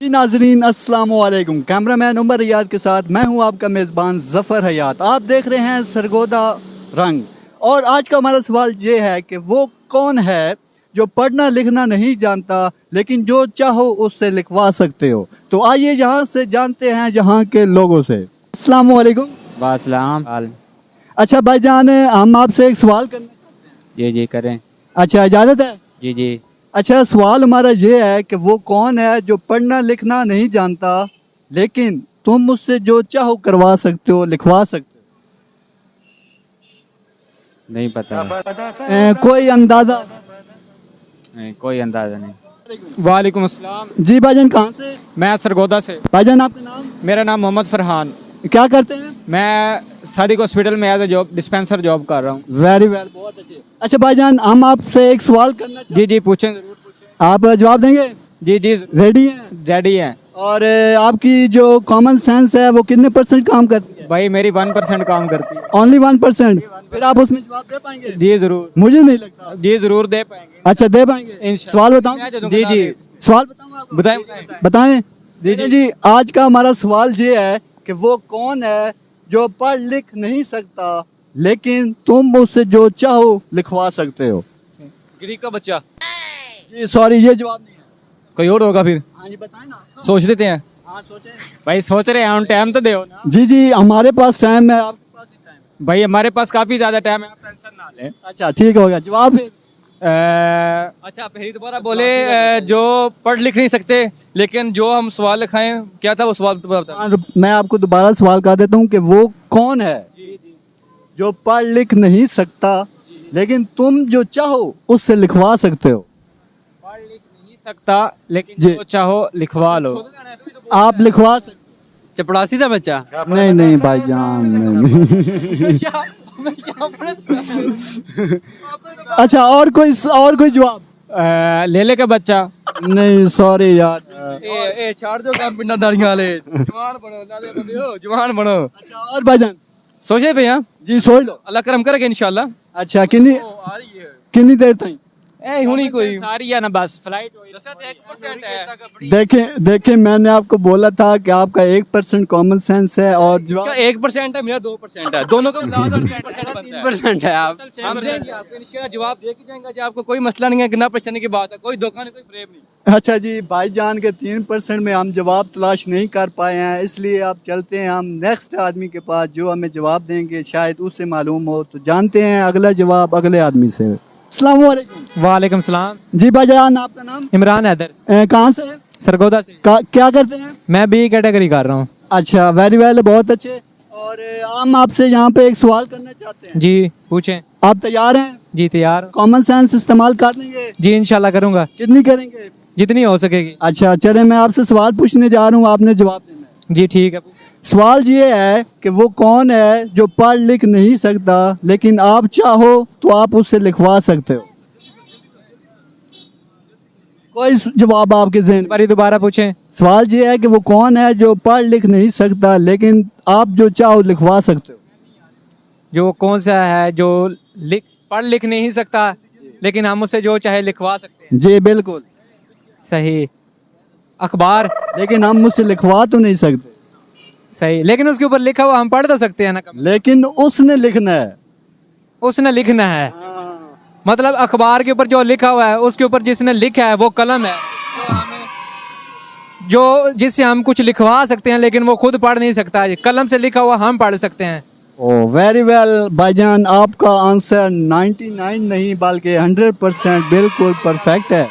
जी नाजरीन अस्सलाम वालेकुम। कैमरामैन उमर रियाद के साथ मैं हूं आपका मेज़बान ज़फ़र हयात। आप देख रहे हैं सरगोदा रंग। और आज का हमारा सवाल ये है कि वो कौन है जो पढ़ना लिखना नहीं जानता लेकिन जो चाहो उससे लिखवा सकते हो। तो आइए यहाँ से जानते हैं यहाँ के लोगों से। अस्सलाम वालेकुम। वासलाम। अच्छा भाईजान, हम आपसे एक सवाल करना चाहते हैं। जी करें। अच्छा, इजाज़त है? जी। अच्छा, सवाल हमारा ये है कि वो कौन है जो पढ़ना लिखना नहीं जानता लेकिन तुम मुझसे जो चाहो करवा सकते हो, लिखवा सकते नहीं पता। हो। कोई अंदाजा? नहीं, कोई अंदाजा नहीं। वालेकुम अस्सलाम। जी भाईजान, कहाँ से? मैं सरगोदा से। भाईजान आपका नाम? मेरा नाम मोहम्मद फरहान। क्या करते हैं? मैं सादिक हॉस्पिटल में as a job dispenser job कर रहा हूँ। वेरी वेल, बहुत अच्छे। अच्छा भाईजान, हम आपसे एक सवाल करना चाहते जी पूछें, जरूर पूछें। हैं। आप जवाब देंगे? जी रेडी हैं? रेडी हैं। और आपकी जो कॉमन सेंस है वो कितने % काम करती है? भाई मेरी 1% काम करती है। ओनली 1%? फिर आप उसमें जवाब दे पाएंगे? जी जरूर। मुझे नहीं लगता। जी जरूर दे पाएंगे। अच्छा, दे पाएंगे? इंशाल्लाह। सवाल बताऊं? जी सवाल बताऊं आपको? बताएं। जी, आज का हमारा सवाल ये है कि वो कौन है जो पढ़ लिख नहीं सकता लेकिन तुम उससे जो चाहो लिखवा सकते हो। ग्रीक का बच्चा। जी सॉरी, ये जवाब नहीं है। कोई और होगा फिर? हाँ जी, बताएं ना। सोच लेते हैं। हाँ, सोचें। भाई सोच रहे हैं, टाइम तो दो ना। जी, हमारे पास टाइम है, आपके पास ही टाइम है। भाई हमारे पास काफी ज्यादा टाइम है, आप टेंशन ना लें। अच्छा ठीक हो गया, जवाब फिर। अच्छा पहली दोबारा बोले। जो पढ़ लिख नहीं सकते लेकिन जो हम सवाल लिखाएं, क्या था वो सवाल बता। हाँ, तो मैं आपको दोबारा सवाल कर देता हूँ कि वो कौन है जो पढ़ लिख नहीं सकता लेकिन तुम जो चाहो उससे लिखवा सकते हो। पढ़ लिख नहीं सकता लेकिन जी। जो चाहो लिखवा लो। आप लिखवा सकते? चपड़ासी था बच्चा। नहीं भाईजान, नहीं। अच्छा, और कोई जवाब? लेले का बच्चा। नहीं सॉरी यार। ए छाड़ दो काम पिंडा दाढ़ियां वाले। जवान बनो लादे बंदे हो, जवान बनो। अच्छा, और भाईजान? सोचे भैया, जी सोच लो। अल्लाह करम करेगा इंशाल्लाह। अच्छा, कितनी देर तक? ए हुनी कोई सारी है ना, बस फ्लाइट हुई। 1% है। देखें मैंने आपको बोला था कि आपका 1% कॉमन सेंस है और इसका जवाब 1% है, मेरा 2% है। दोनों का मिला 3% है। आप हम देंगे आपको इंशाल्लाह, जवाब दे के जाएंगे जी। आपको कोई मसला नहीं है, ना परेशानी की बात है, कोई धोखा नहीं, कोई फ्रेब नहीं। अच्छा जी, भाईजान के 3% में हम जवाब तलाश नहीं कर पाए हैं, इसलिए आप चलते हैं हम नेक्स्ट आदमी के पास जो हमें जवाब देंगे, शायद उससे मालूम हो। तो जानते हैं अगला जवाब अगले आदमी से। अस्सलाम वालेकुम। वालेकुम सलाम। जी भाईजान, आपका नाम? इमरान हैदर। कहाँ से है? सरगोदा से। क्या करते हैं? मैं बी कैटेगरी कर रहा हूँ। अच्छा, वेरी वेल, बहुत अच्छे। और हम आपसे यहाँ पे एक सवाल करना चाहते हैं। जी पूछें। आप तैयार हैं? जी तैयार। कॉमन सेंस इस्तेमाल कर लेंगे? जी इंशाल्लाह करूँगा, कितनी करेंगे? जितनी हो सकेगी। अच्छा चले, मैं आपसे सवाल पूछने जा रहा हूँ, आपने जवाब देना है। जी ठीक है। सवाल ये है कि वो कौन है जो पढ़ लिख नहीं सकता लेकिन आप चाहो तो आप उससे लिखवा सकते हो। कोई जवाब आपके ज़हन में? दोबारा पूछें। सवाल ये है कि वो कौन है जो पढ़ लिख नहीं सकता लेकिन आप जो चाहो लिखवा सकते हो। जो कौन सा है जो पढ़ लिख नहीं सकता लेकिन हम उससे जो चाहे लिखवा सकते हैं। जी बिल्कुल सही। अखबार। लेकिन हम मुझसे लिखवा तो नहीं सकते। सही, लेकिन उसके ऊपर लिखा हुआ हम पढ़ तो सकते हैं ना। लेकिन उसने लिखना है। उसने लिखना है, मतलब अखबार के ऊपर जो लिखा हुआ है उसके ऊपर जिसने लिखा है वो कलम है जो जिससे हम कुछ लिखवा सकते हैं लेकिन वो खुद पढ़ नहीं सकता। कलम से लिखा हुआ हम पढ़ सकते हैं। ओह वेरी वेल भाईजान, आपका आंसर 99 नहीं बल्कि 100% बिल्कुल परफेक्ट है।